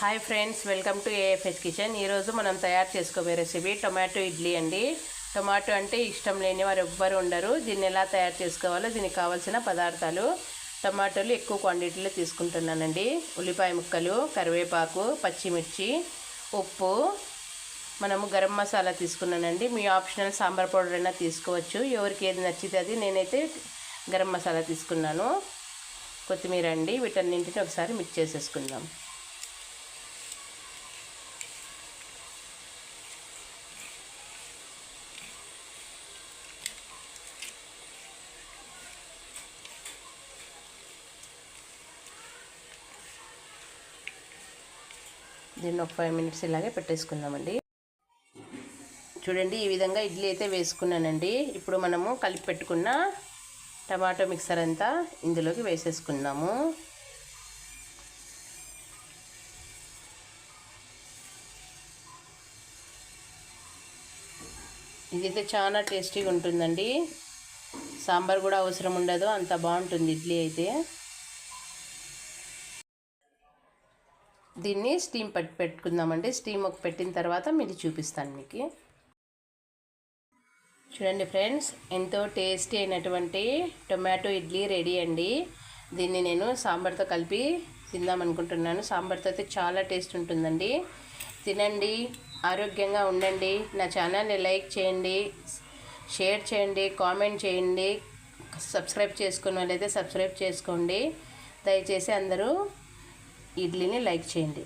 Hi friends, welcome to AFH kitchen. ఈరోజు మనం తయారు చేసుకోబోయే రెసిపీ టొమాటో ఇడ్లీ అండి. టొమాటో అంటే ఇష్టం లేని వారు ఎవ్వరు ఉండరు. దీన్ని ఎలా తయారు చేసుకోవాలో దీనికి కావాల్సిన పదార్థాలు: టొమాటోలు ఎక్కువ క్వాంటిటీలో తీసుకుంటున్నానండి, ఉల్లిపాయ ముక్కలు, కరివేపాకు, పచ్చిమిర్చి, ఉప్పు, మనము గరం మసాలా తీసుకున్నానండి. మీ ఆప్షనల్ సాంబార్ పౌడర్ అయినా తీసుకోవచ్చు, ఎవరికి ఏది నచ్చితే అది. నేనైతే గరం మసాలా తీసుకున్నాను. కొత్తిమీర అండి. వీటన్నింటిని ఒకసారి మిక్స్ చేసేసుకుందాం. దీన్ని ఒక 5 మినిట్స్ ఇలాగే పెట్టేసుకుందామండి. చూడండి, ఈ విధంగా ఇడ్లీ అయితే వేసుకున్నానండి. ఇప్పుడు మనము కలిపి పెట్టుకున్న టమాటో మిక్సర్ అంతా ఇందులోకి వేసేసుకుందాము. ఇదైతే చాలా టేస్టీగా ఉంటుందండి. సాంబార్ కూడా అవసరం ఉండదు, అంత బాగుంటుంది ఇడ్లీ అయితే. దీన్ని స్టీమ్ పెట్టుకుందామండి. స్టీమ్ పెట్టిన తర్వాత మీరు చూపిస్తాను మీకు. చూడండి ఫ్రెండ్స్, ఎంతో టేస్టీ అయినటువంటి టొమాటో ఇడ్లీ రెడీ అండి. దీన్ని నేను సాంబార్తో కలిపి తిందామనుకుంటున్నాను. సాంబార్తో అయితే చాలా టేస్ట్ ఉంటుందండి. తినండి, ఆరోగ్యంగా ఉండండి. నా ఛానల్ని లైక్ చేయండి, షేర్ చేయండి, కామెంట్ చేయండి. సబ్స్క్రైబ్ చేసుకున్న వాళ్ళైతే సబ్స్క్రైబ్ చేసుకోండి. దయచేసి అందరూ ఇడ్లీని లైక్ చేయండి.